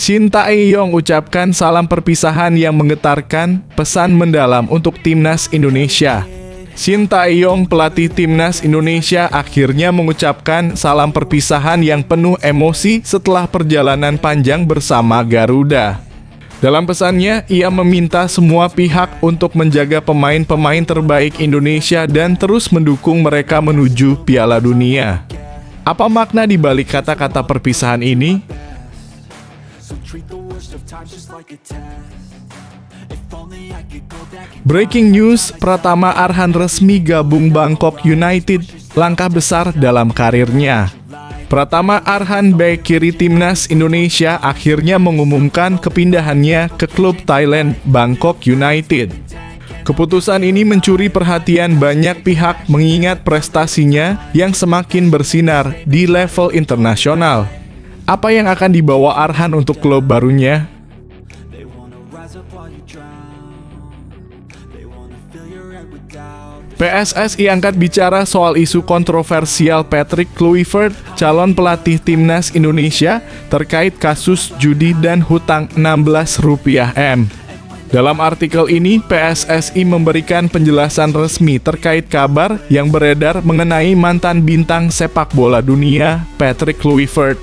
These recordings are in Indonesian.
Shin Tae-yong ucapkan salam perpisahan yang menggetarkan, pesan mendalam untuk timnas Indonesia. Shin Tae-yong, pelatih timnas Indonesia, akhirnya mengucapkan salam perpisahan yang penuh emosi setelah perjalanan panjang bersama Garuda. Dalam pesannya, ia meminta semua pihak untuk menjaga pemain-pemain terbaik Indonesia dan terus mendukung mereka menuju Piala Dunia. Apa makna di balik kata-kata perpisahan ini? Breaking news, Pratama Arhan resmi gabung Bangkok United, langkah besar dalam karirnya. Pratama Arhan, bek kiri timnas Indonesia, akhirnya mengumumkan kepindahannya ke klub Thailand, Bangkok United. Keputusan ini mencuri perhatian banyak pihak mengingat prestasinya yang semakin bersinar di level internasional. Apa yang akan dibawa Arhan untuk klub barunya? PSSI angkat bicara soal isu kontroversial Patrick Kluivert, calon pelatih timnas Indonesia, terkait kasus judi dan hutang Rp16M. Dalam artikel ini, PSSI memberikan penjelasan resmi terkait kabar yang beredar mengenai mantan bintang sepak bola dunia, Patrick Kluivert.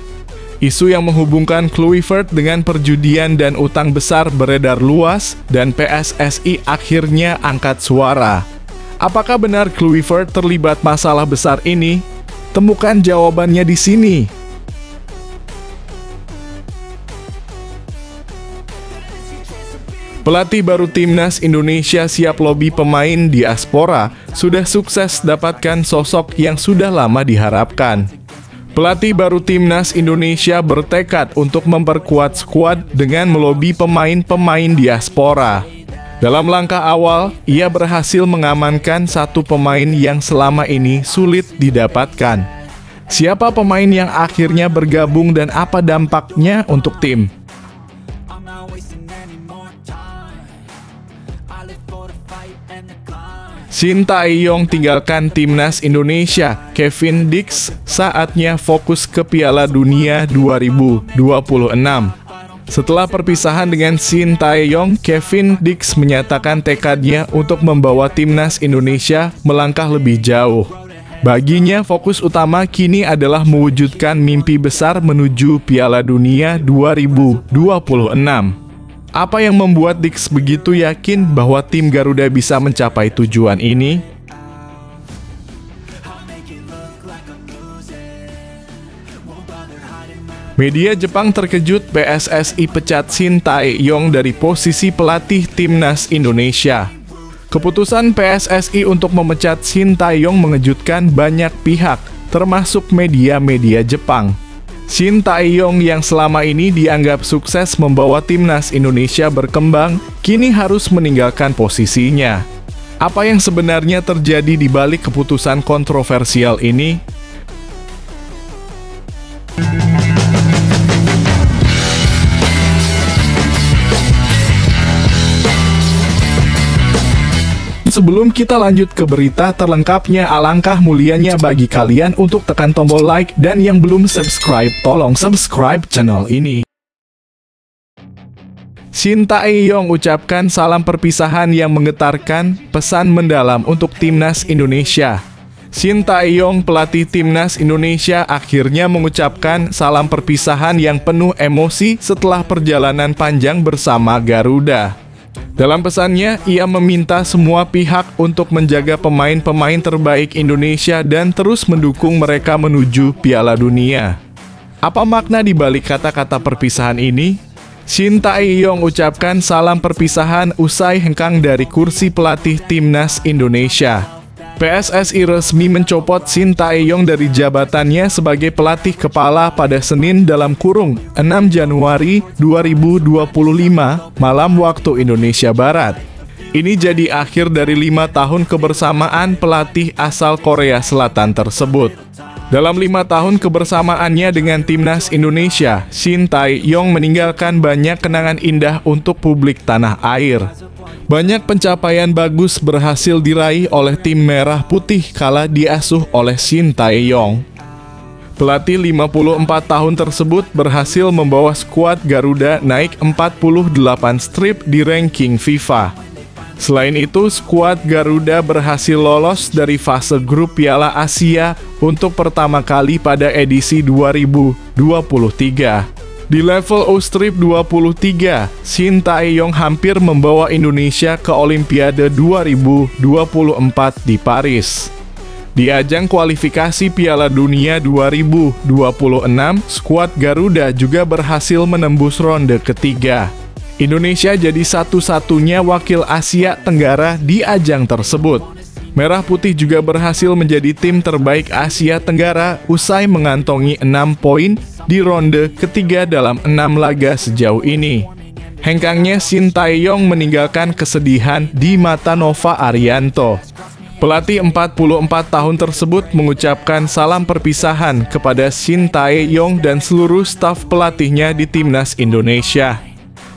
Isu yang menghubungkan Kluivert dengan perjudian dan utang besar beredar luas, dan PSSI akhirnya angkat suara. Apakah benar Kluivert terlibat masalah besar ini? Temukan jawabannya di sini. Pelatih baru timnas Indonesia siap lobi pemain diaspora, sudah sukses dapatkan sosok yang sudah lama diharapkan. Pelatih baru timnas Indonesia bertekad untuk memperkuat skuad dengan melobi pemain-pemain diaspora. Dalam langkah awal, ia berhasil mengamankan satu pemain yang selama ini sulit didapatkan. Siapa pemain yang akhirnya bergabung dan apa dampaknya untuk tim? Shin Tae-yong tinggalkan timnas Indonesia. Kevin Dix saatnya fokus ke Piala Dunia 2026. Setelah perpisahan dengan Shin Tae-yong, Kevin Dix menyatakan tekadnya untuk membawa timnas Indonesia melangkah lebih jauh. Baginya, fokus utama kini adalah mewujudkan mimpi besar menuju Piala Dunia 2026. Apa yang membuat Dix begitu yakin bahwa tim Garuda bisa mencapai tujuan ini? Media Jepang terkejut PSSI pecat Shin Tae-yong dari posisi pelatih timnas Indonesia. Keputusan PSSI untuk memecat Shin Tae-yong mengejutkan banyak pihak, termasuk media-media Jepang. Shin Tae-yong yang selama ini dianggap sukses membawa timnas Indonesia berkembang, kini harus meninggalkan posisinya. Apa yang sebenarnya terjadi di balik keputusan kontroversial ini? Sebelum kita lanjut ke berita terlengkapnya, alangkah mulianya bagi kalian untuk tekan tombol like, dan yang belum subscribe, tolong subscribe channel ini. Shin Tae-yong ucapkan salam perpisahan yang menggetarkan, pesan mendalam untuk timnas Indonesia. Shin Tae-yong, pelatih timnas Indonesia, akhirnya mengucapkan salam perpisahan yang penuh emosi setelah perjalanan panjang bersama Garuda. Dalam pesannya, ia meminta semua pihak untuk menjaga pemain-pemain terbaik Indonesia dan terus mendukung mereka menuju Piala Dunia. Apa makna di balik kata-kata perpisahan ini? Shin Tae-yong ucapkan salam perpisahan usai hengkang dari kursi pelatih timnas Indonesia. PSSI resmi mencopot Shin Tae-yong dari jabatannya sebagai pelatih kepala pada Senin dalam kurung 6 Januari 2025 malam waktu Indonesia Barat. Ini jadi akhir dari 5 tahun kebersamaan pelatih asal Korea Selatan tersebut. Dalam 5 tahun kebersamaannya dengan timnas Indonesia, Shin Tae-yong meninggalkan banyak kenangan indah untuk publik tanah air. Banyak pencapaian bagus berhasil diraih oleh tim merah putih kala diasuh oleh Shin Tae-yong. Pelatih 54 tahun tersebut berhasil membawa skuad Garuda naik 48 strip di ranking FIFA. Selain itu, skuad Garuda berhasil lolos dari fase grup Piala Asia untuk pertama kali pada edisi 2023. Di level O-Strip 23, Shin Tae-yong hampir membawa Indonesia ke Olimpiade 2024 di Paris. Di ajang kualifikasi Piala Dunia 2026, skuad Garuda juga berhasil menembus ronde ketiga. Indonesia jadi satu-satunya wakil Asia Tenggara di ajang tersebut. Merah Putih juga berhasil menjadi tim terbaik Asia Tenggara usai mengantongi 6 poin di ronde ketiga dalam 6 laga sejauh ini. Hengkangnya Shin Tae-yong meninggalkan kesedihan di mata Nova Arianto. Pelatih 44 tahun tersebut mengucapkan salam perpisahan kepada Shin Tae-yong dan seluruh staf pelatihnya di Timnas Indonesia.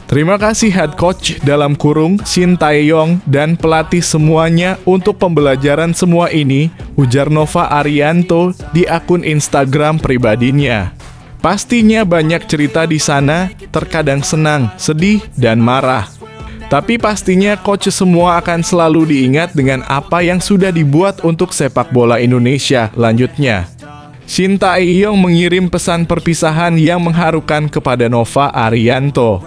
Terima kasih head coach dalam kurung Shin Tae-yong dan pelatih semuanya untuk pembelajaran semua ini, ujar Nova Arianto di akun Instagram pribadinya. Pastinya banyak cerita di sana, terkadang senang, sedih, dan marah. Tapi pastinya coach semua akan selalu diingat dengan apa yang sudah dibuat untuk sepak bola Indonesia, lanjutnya. Shin Tae-yong mengirim pesan perpisahan yang mengharukan kepada Nova Arianto.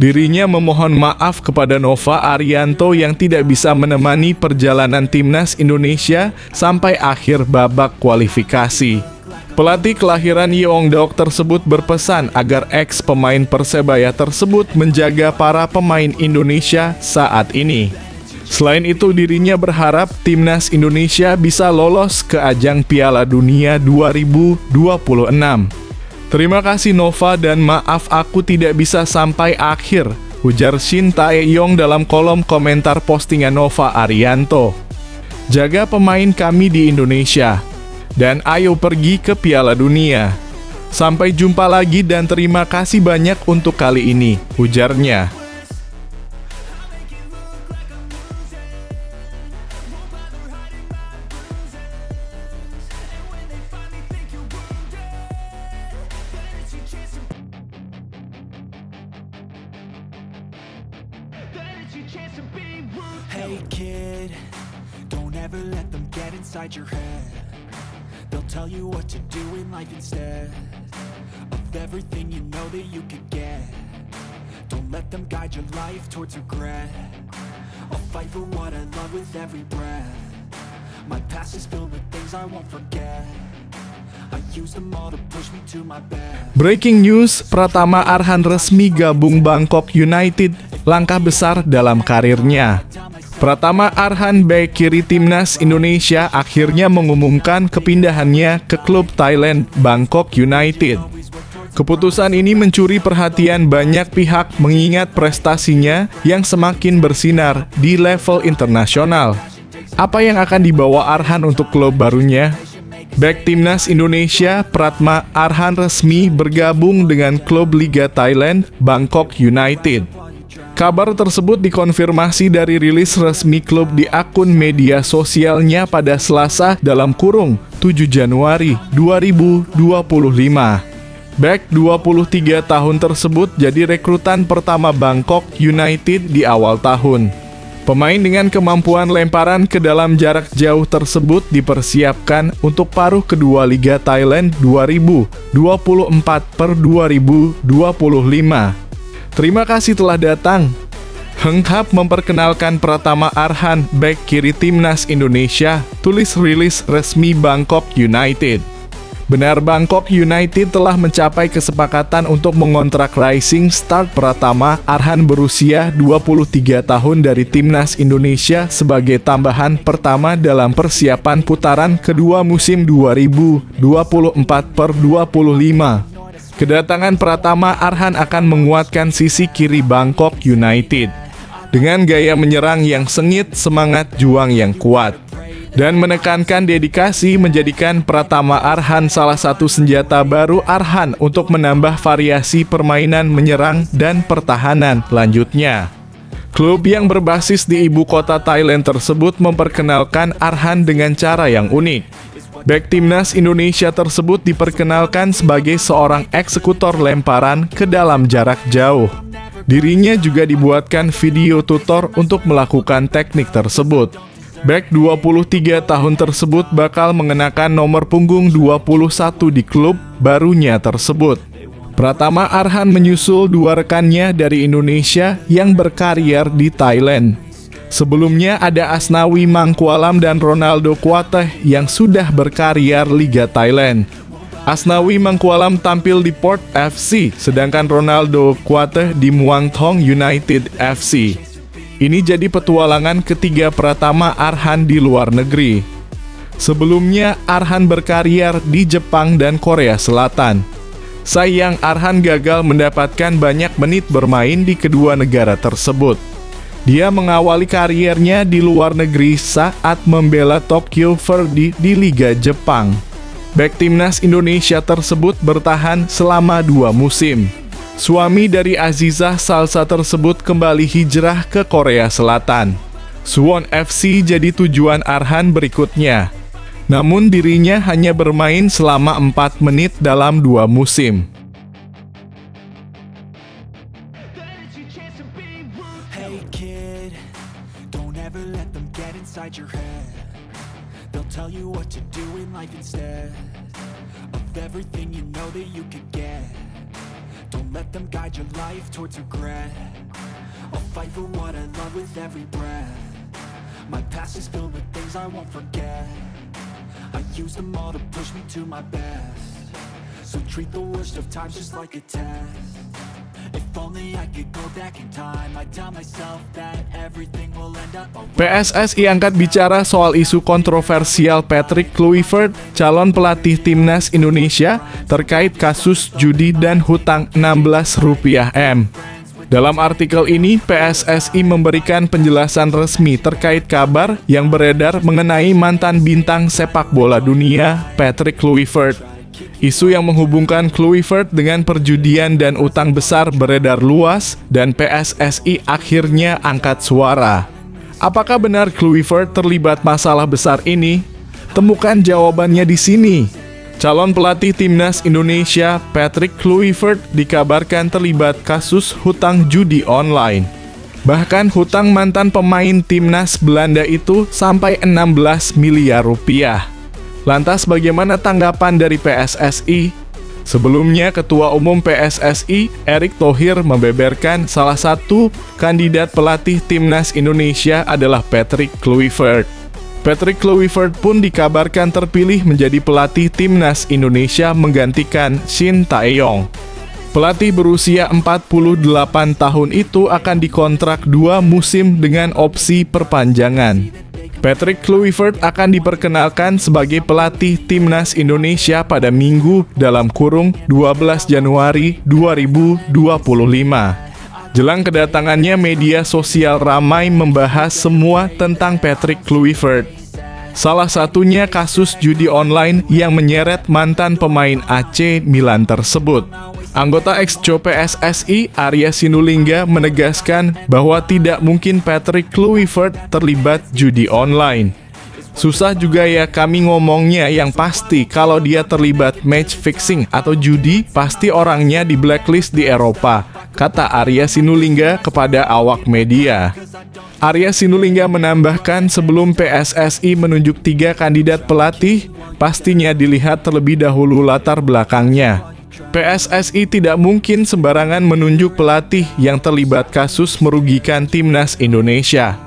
Dirinya memohon maaf kepada Nova Arianto yang tidak bisa menemani perjalanan Timnas Indonesia sampai akhir babak kualifikasi. Pelatih kelahiran Yeongdeok tersebut berpesan agar ex-pemain Persebaya tersebut menjaga para pemain Indonesia saat ini. Selain itu, dirinya berharap Timnas Indonesia bisa lolos ke ajang Piala Dunia 2026. Terima kasih Nova dan maaf aku tidak bisa sampai akhir, ujar Shin Tae-yong dalam kolom komentar postingan Nova Arianto. Jaga pemain kami di Indonesia. Dan ayo pergi ke Piala Dunia. Sampai jumpa lagi dan terima kasih banyak untuk kali ini, ujarnya. Hey kid, don't ever let them get inside your head. They'll tell you what to do in life instead of everything you know that you could get. Don't let them guide your life towards regret. I'll fight for what I love with every breath. My past is filled with things I won't forget. I use them all to push me to my best. Breaking news, Pratama Arhan resmi gabung Bangkok United, langkah besar dalam karirnya. Pratama Arhan bek kiri Timnas Indonesia akhirnya mengumumkan kepindahannya ke klub Thailand Bangkok United. Keputusan ini mencuri perhatian banyak pihak mengingat prestasinya yang semakin bersinar di level internasional. Apa yang akan dibawa Arhan untuk klub barunya? Bek Timnas Indonesia Pratama Arhan resmi bergabung dengan klub Liga Thailand Bangkok United. Kabar tersebut dikonfirmasi dari rilis resmi klub di akun media sosialnya pada Selasa dalam kurung 7 Januari 2025. Bek 23 tahun tersebut jadi rekrutan pertama Bangkok United di awal tahun. Pemain dengan kemampuan lemparan ke dalam jarak jauh tersebut dipersiapkan untuk paruh kedua Liga Thailand 2024/2025. Terima kasih telah datang. Heng Hap memperkenalkan Pratama Arhan, bek kiri Timnas Indonesia, tulis rilis resmi Bangkok United. Benar, Bangkok United telah mencapai kesepakatan untuk mengontrak rising star Pratama Arhan berusia 23 tahun dari Timnas Indonesia sebagai tambahan pertama dalam persiapan putaran kedua musim 2024/2025. Kedatangan Pratama Arhan akan menguatkan sisi kiri Bangkok United dengan gaya menyerang yang sengit, semangat juang yang kuat, dan menekankan dedikasi menjadikan Pratama Arhan salah satu senjata baru Arhan untuk menambah variasi permainan menyerang dan pertahanan, lanjutnya. Klub yang berbasis di ibu kota Thailand tersebut memperkenalkan Arhan dengan cara yang unik. Bek timnas Indonesia tersebut diperkenalkan sebagai seorang eksekutor lemparan ke dalam jarak jauh. Dirinya juga dibuatkan video tutor untuk melakukan teknik tersebut. Bek 23 tahun tersebut bakal mengenakan nomor punggung 21 di klub barunya tersebut. Pratama Arhan menyusul dua rekannya dari Indonesia yang berkarier di Thailand. Sebelumnya ada Asnawi Mangkualam dan Ronaldo Kuateh yang sudah berkarier Liga Thailand. Asnawi Mangkualam tampil di Port FC, sedangkan Ronaldo Kuateh di Muang Thong United FC. Ini jadi petualangan ketiga Pratama Arhan di luar negeri. Sebelumnya Arhan berkarier di Jepang dan Korea Selatan. Sayang Arhan gagal mendapatkan banyak menit bermain di kedua negara tersebut. Dia mengawali kariernya di luar negeri saat membela Tokyo Verdy di Liga Jepang. Bek timnas Indonesia tersebut bertahan selama 2 musim. Suami dari Azizah Salsa tersebut kembali hijrah ke Korea Selatan. Suwon FC jadi tujuan Arhan berikutnya. Namun dirinya hanya bermain selama 4 menit dalam 2 musim. Hey kid, don't ever let them get inside your head. They'll tell you what to do in life instead of everything you know that you could get. Don't let them guide your life towards regret. I'll fight for what I love with every breath. My past is filled with things I won't forget. I use them all to push me to my best. So treat the worst of times just like a test. If only I could go back in time, I'd tell myself that everything will end up okay. PSSI angkat bicara soal isu kontroversial Patrick Kluivert, calon pelatih timnas Indonesia, terkait kasus judi dan hutang Rp16M. Dalam artikel ini, PSSI memberikan penjelasan resmi terkait kabar yang beredar mengenai mantan bintang sepak bola dunia, Patrick Kluivert. Isu yang menghubungkan Kluivert dengan perjudian dan utang besar beredar luas, dan PSSI akhirnya angkat suara. Apakah benar Kluivert terlibat masalah besar ini? Temukan jawabannya di sini. Calon pelatih timnas Indonesia, Patrick Kluivert, dikabarkan terlibat kasus hutang judi online. Bahkan hutang mantan pemain timnas Belanda itu sampai 16 miliar rupiah. Lantas bagaimana tanggapan dari PSSI? Sebelumnya, Ketua Umum PSSI, Erick Thohir, membeberkan salah satu kandidat pelatih timnas Indonesia adalah Patrick Kluivert. Patrick Kluivert pun dikabarkan terpilih menjadi pelatih timnas Indonesia menggantikan Shin Tae-yong. Pelatih berusia 48 tahun itu akan dikontrak 2 musim dengan opsi perpanjangan. Patrick Kluivert akan diperkenalkan sebagai pelatih timnas Indonesia pada Minggu dalam kurung 12 Januari 2025. Jelang kedatangannya, media sosial ramai membahas semua tentang Patrick Kluivert. Salah satunya kasus judi online yang menyeret mantan pemain AC Milan tersebut. Anggota ex-Co PSSI, Arya Sinulinga, menegaskan bahwa tidak mungkin Patrick Kluivert terlibat judi online. Susah juga ya kami ngomongnya, yang pasti kalau dia terlibat match fixing atau judi, pasti orangnya di blacklist di Eropa, kata Arya Sinulinga kepada awak media. Arya Sinulinga menambahkan sebelum PSSI menunjuk 3 kandidat pelatih, pastinya dilihat terlebih dahulu latar belakangnya. PSSI tidak mungkin sembarangan menunjuk pelatih yang terlibat kasus merugikan timnas Indonesia.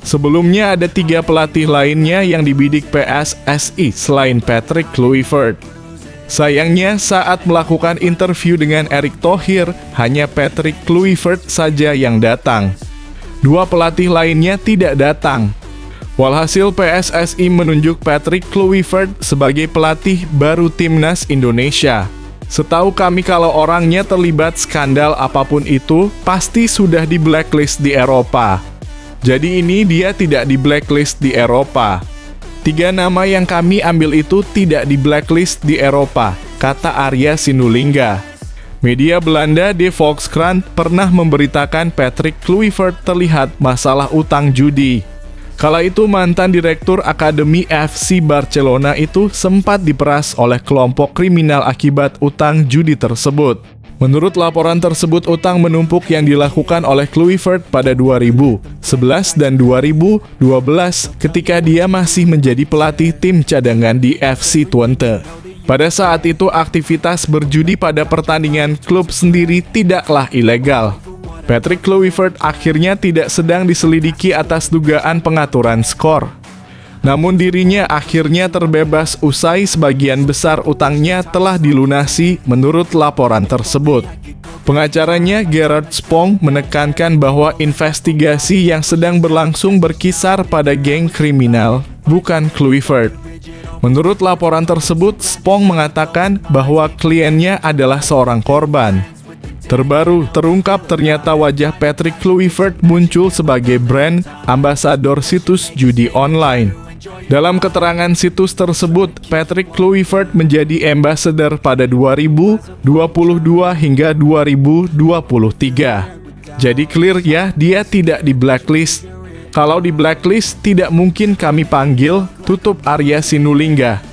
Sebelumnya ada 3 pelatih lainnya yang dibidik PSSI selain Patrick Kluivert. Sayangnya saat melakukan interview dengan Erick Thohir, hanya Patrick Kluivert saja yang datang. 2 pelatih lainnya tidak datang. Walhasil PSSI menunjuk Patrick Kluivert sebagai pelatih baru timnas Indonesia. Setahu kami kalau orangnya terlibat skandal apapun itu, pasti sudah di blacklist di Eropa. Jadi ini dia tidak di blacklist di Eropa. 3 nama yang kami ambil itu tidak di blacklist di Eropa, kata Arya Sinulinga. Media Belanda De Volkskrant pernah memberitakan Patrick Kluivert terlihat masalah utang judi. Kala itu mantan direktur Akademi FC Barcelona itu sempat diperas oleh kelompok kriminal akibat utang judi tersebut. Menurut laporan tersebut, utang menumpuk yang dilakukan oleh Kluivert pada 2011 dan 2012 ketika dia masih menjadi pelatih tim cadangan di FC Twente. Pada saat itu, aktivitas berjudi pada pertandingan klub sendiri tidaklah ilegal. Patrick Kluivert akhirnya tidak sedang diselidiki atas dugaan pengaturan skor. Namun dirinya akhirnya terbebas usai sebagian besar utangnya telah dilunasi menurut laporan tersebut. Pengacaranya Gerard Spong menekankan bahwa investigasi yang sedang berlangsung berkisar pada geng kriminal, bukan Kluivert. Menurut laporan tersebut, Spong mengatakan bahwa kliennya adalah seorang korban. Terbaru terungkap ternyata wajah Patrick Kluivert muncul sebagai brand ambasador situs judi online. Dalam keterangan situs tersebut, Patrick Kluivert menjadi ambassador pada 2022 hingga 2023. Jadi clear ya, dia tidak di blacklist. Kalau di blacklist, tidak mungkin kami panggil, tutup Arya Sinulinga.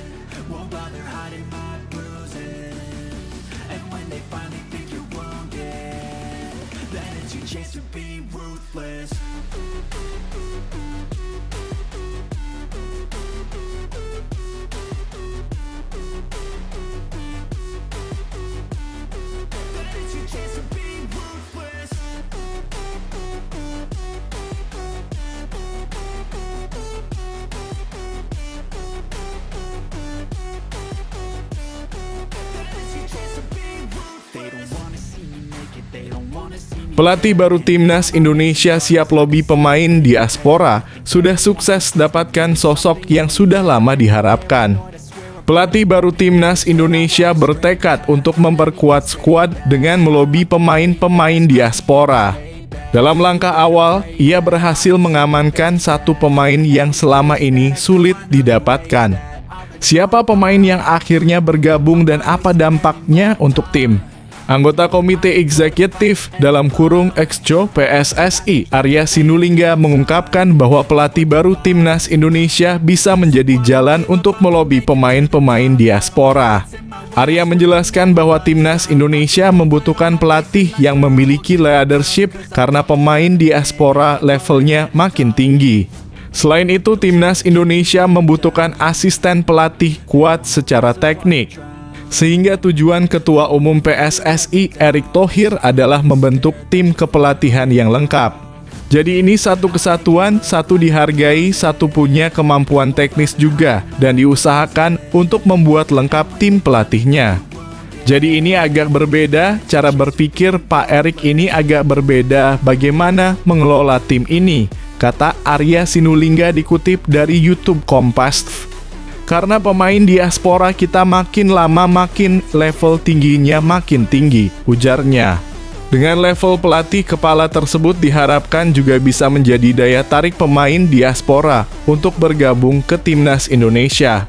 Pelatih baru Timnas Indonesia siap lobi pemain diaspora, sudah sukses dapatkan sosok yang sudah lama diharapkan. Pelatih baru Timnas Indonesia bertekad untuk memperkuat skuad dengan melobi pemain-pemain diaspora. Dalam langkah awal, ia berhasil mengamankan satu pemain yang selama ini sulit didapatkan. Siapa pemain yang akhirnya bergabung dan apa dampaknya untuk tim? Anggota Komite Eksekutif (Exco) PSSI, Arya Sinulinga mengungkapkan bahwa pelatih baru Timnas Indonesia bisa menjadi jalan untuk melobi pemain-pemain diaspora. Arya menjelaskan bahwa Timnas Indonesia membutuhkan pelatih yang memiliki leadership karena pemain diaspora levelnya makin tinggi. Selain itu, Timnas Indonesia membutuhkan asisten pelatih kuat secara teknik. Sehingga tujuan Ketua Umum PSSI Erick Thohir adalah membentuk tim kepelatihan yang lengkap. Jadi ini satu kesatuan, satu dihargai, satu punya kemampuan teknis juga, dan diusahakan untuk membuat lengkap tim pelatihnya. Jadi ini agak berbeda, cara berpikir Pak Erick ini agak berbeda bagaimana mengelola tim ini, kata Arya Sinulinga dikutip dari YouTube Kompas. Karena pemain diaspora kita makin lama makin level tingginya makin tinggi, ujarnya. Dengan level pelatih kepala tersebut diharapkan juga bisa menjadi daya tarik pemain diaspora untuk bergabung ke Timnas Indonesia.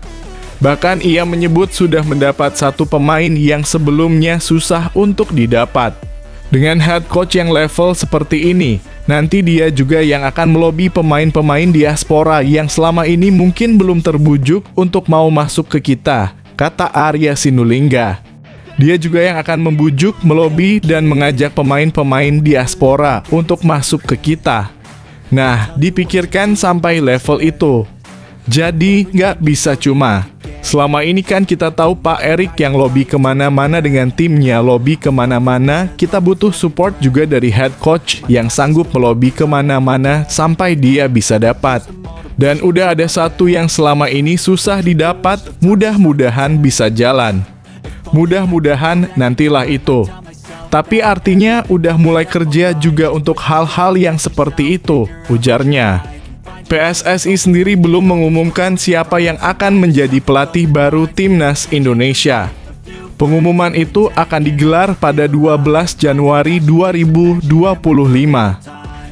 Bahkan ia menyebut sudah mendapat satu pemain yang sebelumnya susah untuk didapat. Dengan head coach yang level seperti ini, nanti dia juga yang akan melobi pemain-pemain diaspora yang selama ini mungkin belum terbujuk untuk mau masuk ke kita, kata Arya Sinulinga. Dia juga yang akan membujuk, melobi, dan mengajak pemain-pemain diaspora untuk masuk ke kita. Nah, dipikirkan sampai level itu. Jadi, nggak bisa cuma. Selama ini kan kita tahu Pak Erick yang lobi kemana-mana dengan timnya, lobi kemana-mana, kita butuh support juga dari head coach yang sanggup melobi kemana-mana sampai dia bisa dapat. Dan udah ada satu yang selama ini susah didapat, mudah-mudahan bisa jalan. Mudah-mudahan nantilah itu. Tapi artinya udah mulai kerja juga untuk hal-hal yang seperti itu, ujarnya. PSSI sendiri belum mengumumkan siapa yang akan menjadi pelatih baru Timnas Indonesia. Pengumuman itu akan digelar pada 12 Januari 2025.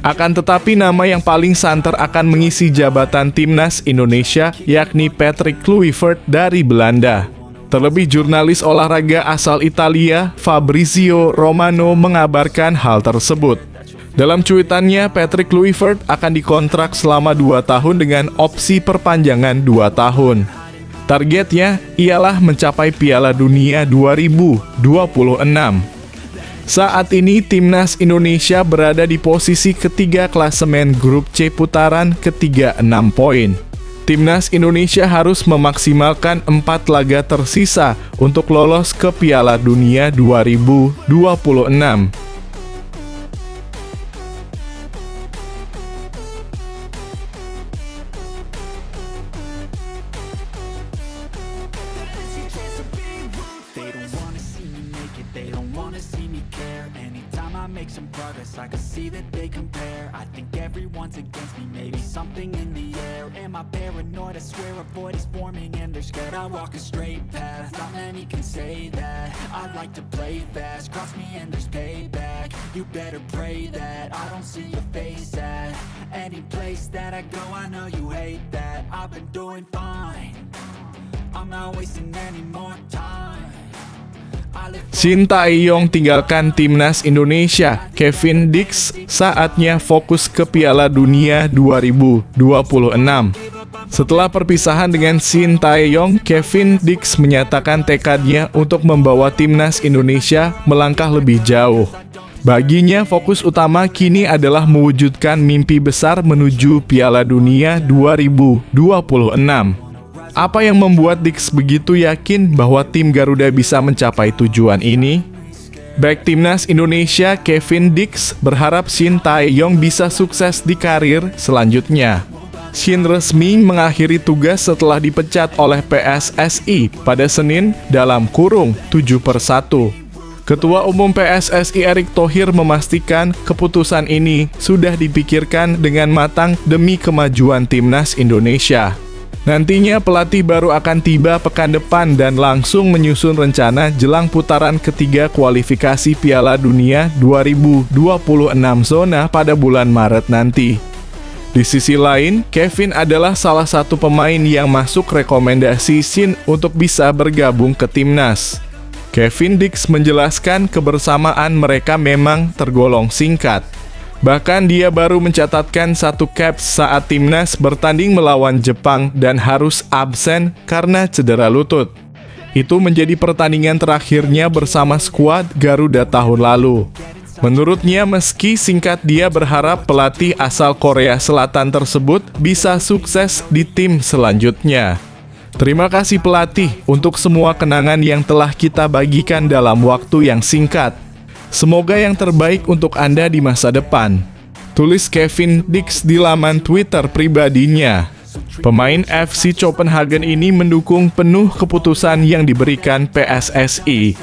Akan tetapi nama yang paling santer akan mengisi jabatan Timnas Indonesia yakni Patrick Kluivert dari Belanda. Terlebih jurnalis olahraga asal Italia, Fabrizio Romano mengabarkan hal tersebut. Dalam cuitannya, Patrick Kluivert akan dikontrak selama 2 tahun dengan opsi perpanjangan 2 tahun. Targetnya ialah mencapai Piala Dunia 2026. Saat ini Timnas Indonesia berada di posisi ketiga klasemen grup C putaran ketiga 6 poin. Timnas Indonesia harus memaksimalkan 4 laga tersisa untuk lolos ke Piala Dunia 2026. Make some progress, I can see that they compare. I think everyone's against me, maybe something in the air. Am I paranoid? I swear a void is forming and they're scared. I walk a straight path, not many can say that. I like to play fast, cross me and there's payback. You better pray that I don't see your face at any place that I go. I know you hate that. I've been doing fine, I'm not wasting any more time. Shin Tae-yong tinggalkan Timnas Indonesia. Kevin Dix saatnya fokus ke Piala Dunia 2026. Setelah perpisahan dengan Shin Tae-yong, Kevin Dix menyatakan tekadnya untuk membawa Timnas Indonesia melangkah lebih jauh. Baginya, fokus utama kini adalah mewujudkan mimpi besar menuju Piala Dunia 2026. Apa yang membuat Dix begitu yakin bahwa tim Garuda bisa mencapai tujuan ini? Back Timnas Indonesia Kevin Dix berharap Shin Tae-yong bisa sukses di karir selanjutnya. Shin resmi mengakhiri tugas setelah dipecat oleh PSSI pada Senin dalam kurung 7/1. Ketua Umum PSSI Erick Thohir memastikan keputusan ini sudah dipikirkan dengan matang demi kemajuan Timnas Indonesia. Nantinya pelatih baru akan tiba pekan depan dan langsung menyusun rencana jelang putaran ketiga kualifikasi Piala Dunia 2026 zona pada bulan Maret nanti. Di sisi lain, Kevin adalah salah satu pemain yang masuk rekomendasi Shin untuk bisa bergabung ke Timnas. Kevin Dix menjelaskan kebersamaan mereka memang tergolong singkat. Bahkan dia baru mencatatkan 1 caps saat Timnas bertanding melawan Jepang dan harus absen karena cedera lutut. Itu menjadi pertandingan terakhirnya bersama skuad Garuda tahun lalu. Menurutnya, meski singkat, dia berharap pelatih asal Korea Selatan tersebut bisa sukses di tim selanjutnya. Terima kasih pelatih untuk semua kenangan yang telah kita bagikan dalam waktu yang singkat. Semoga yang terbaik untuk Anda di masa depan, tulis Kevin Dix di laman Twitter pribadinya. Pemain FC Copenhagen ini mendukung penuh keputusan yang diberikan PSSI.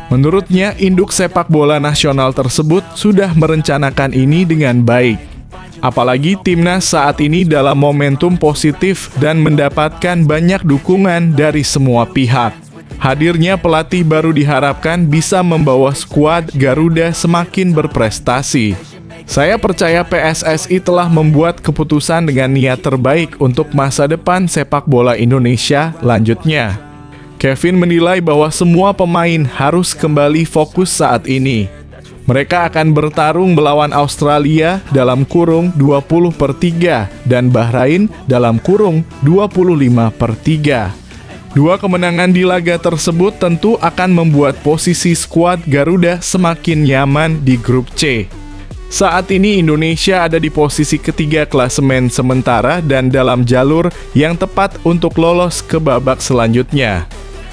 Menurutnya, induk sepak bola nasional tersebut sudah merencanakan ini dengan baik. Apalagi Timnas saat ini dalam momentum positif dan mendapatkan banyak dukungan dari semua pihak. Hadirnya pelatih baru diharapkan bisa membawa skuad Garuda semakin berprestasi. Saya percaya PSSI telah membuat keputusan dengan niat terbaik untuk masa depan sepak bola Indonesia, lanjutnya. Kevin menilai bahwa semua pemain harus kembali fokus saat ini. Mereka akan bertarung melawan Australia dalam kurung 20/3 dan Bahrain dalam kurung 25/3. Dua kemenangan di laga tersebut tentu akan membuat posisi skuad Garuda semakin nyaman di grup C. Saat ini Indonesia ada di posisi ketiga klasemen sementara dan dalam jalur yang tepat untuk lolos ke babak selanjutnya.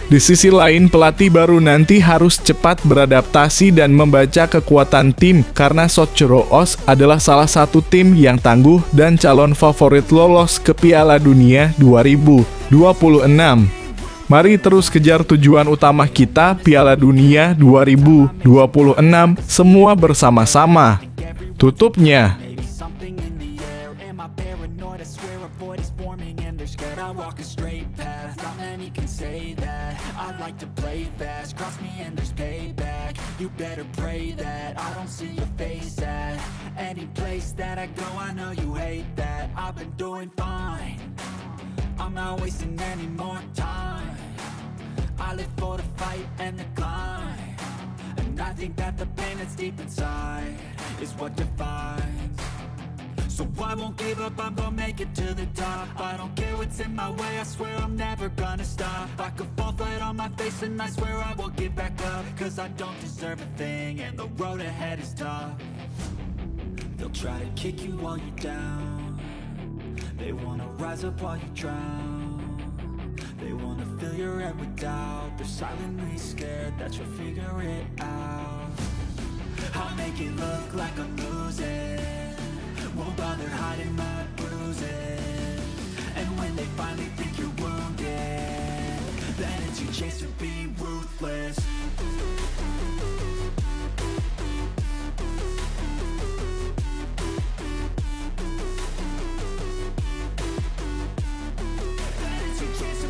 Di sisi lain, pelatih baru nanti harus cepat beradaptasi dan membaca kekuatan tim karena Sotjeroos adalah salah satu tim yang tangguh dan calon favorit lolos ke Piala Dunia 2026. Mari terus kejar tujuan utama kita, Piala Dunia 2026, semua bersama-sama. Tutupnya. I'm not wasting any more time. I live for the fight and the climb. And I think that the pain that's deep inside is what defines. So I won't give up, I'm gonna make it to the top. I don't care what's in my way, I swear I'm never gonna stop. I could fall flat on my face and I swear I won't get back up. Cause I don't deserve a thing and the road ahead is tough. They'll try to kick you while you're down. They wanna rise up while you drown. They wanna fill your head with doubt. They're silently scared that you'll figure it out. I'll make it look like I'm losing, won't bother hiding my bruises. And when they finally think you're wounded, then it's your chance to be ruthless. Then it's your chance to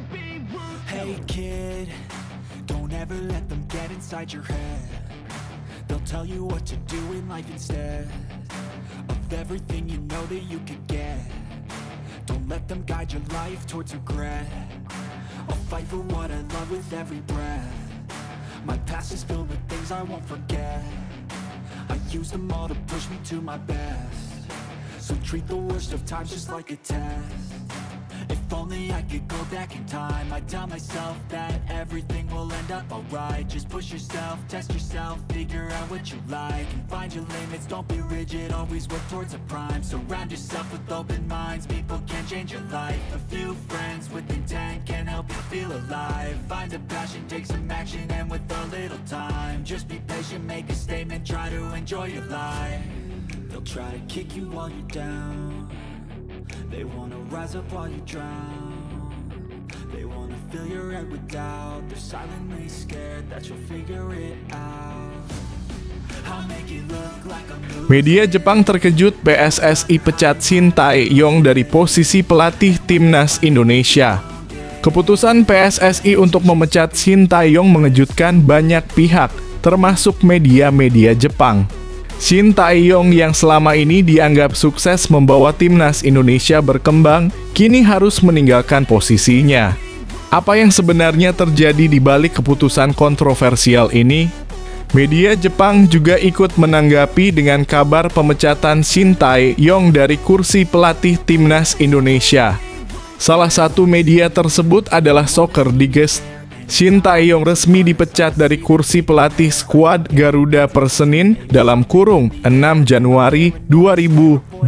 be ruthless. Hey kid, don't ever let them get inside your head. They'll tell you what to do in life instead of everything you know that you could get. Don't let them guide your life towards regret. I'll fight for what I love with every breath. My past is filled with things I won't forget. I use them all to push me to my best. So treat the worst of times just like a test. If only I could go back in time, I'd tell myself that everything will end up alright. Just push yourself, test yourself, figure out what you like, and find your limits, don't be rigid, always work towards a prime. Surround yourself with open minds, people can change your life. A few friends with intent can help you feel alive. Find a passion, take some action, and with a little time, just be patient, make a statement, try to enjoy your life. They'll try to kick you while you're down. They wanna rise up while you drown. They wanna fill your head with doubt. They're silently scared that you'll figure it out. I'll make it look like I'm losing. Media Jepang terkejut PSSI pecat Shin Tae-yong dari posisi pelatih Timnas Indonesia. Keputusan PSSI untuk memecat Shin Tae-yong mengejutkan banyak pihak, termasuk media-media Jepang. Shin Tae-yong yang selama ini dianggap sukses membawa Timnas Indonesia berkembang, kini harus meninggalkan posisinya. Apa yang sebenarnya terjadi di balik keputusan kontroversial ini? Media Jepang juga ikut menanggapi dengan kabar pemecatan Shin Tae-yong dari kursi pelatih Timnas Indonesia. Salah satu media tersebut adalah Soccer Digest. Shin Tae-yong resmi dipecat dari kursi pelatih skuad Garuda per Senin dalam kurung 6 Januari 2025.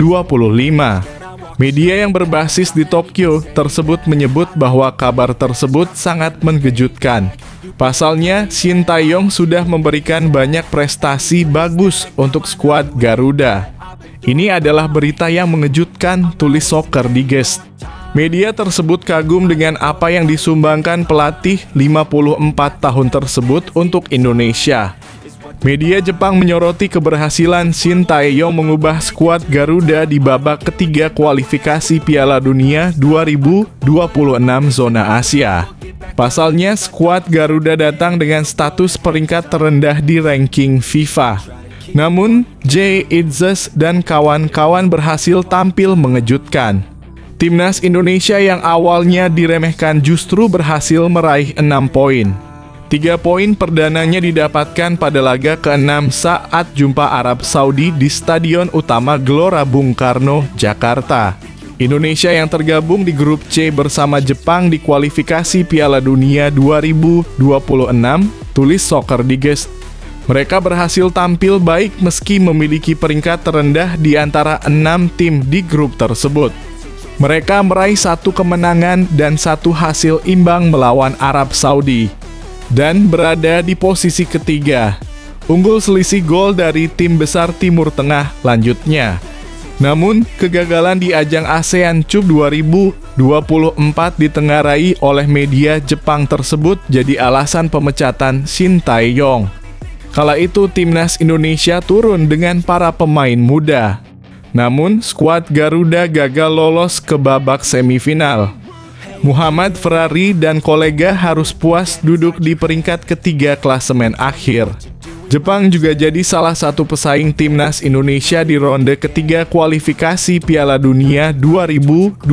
Media yang berbasis di Tokyo tersebut menyebut bahwa kabar tersebut sangat mengejutkan. Pasalnya, Shin Tae-yong sudah memberikan banyak prestasi bagus untuk skuad Garuda. Ini adalah berita yang mengejutkan, tulis Soccer Digest. Media tersebut kagum dengan apa yang disumbangkan pelatih 54 tahun tersebut untuk Indonesia. Media Jepang menyoroti keberhasilan Shin Tae-yong mengubah skuad Garuda di babak ketiga kualifikasi Piala Dunia 2026 zona Asia. Pasalnya, skuad Garuda datang dengan status peringkat terendah di ranking FIFA. Namun, Jay Itzes dan kawan-kawan berhasil tampil mengejutkan. Timnas Indonesia yang awalnya diremehkan justru berhasil meraih 6 poin. 3 poin perdananya didapatkan pada laga ke-6 saat jumpa Arab Saudi di Stadion Utama Gelora Bung Karno, Jakarta. Indonesia yang tergabung di grup C bersama Jepang di kualifikasi Piala Dunia 2026, tulis Soccer Digest. Mereka berhasil tampil baik meski memiliki peringkat terendah di antara 6 tim di grup tersebut. Mereka meraih 1 kemenangan dan 1 hasil imbang melawan Arab Saudi dan berada di posisi ketiga, unggul selisih gol dari tim besar Timur Tengah lanjutnya. Namun, kegagalan di ajang ASEAN Cup 2024 ditengarai oleh media Jepang tersebut jadi alasan pemecatan Shin Tae-yong. Kala itu timnas Indonesia turun dengan para pemain muda. Namun, skuad Garuda gagal lolos ke babak semifinal. Muhammad Ferrari dan kolega harus puas duduk di peringkat ketiga klasemen akhir. Jepang juga jadi salah satu pesaing timnas Indonesia di ronde ketiga kualifikasi Piala Dunia 2026.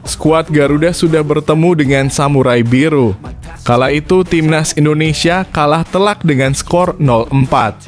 Skuad Garuda sudah bertemu dengan Samurai Biru. Kala itu timnas Indonesia kalah telak dengan skor 0-4.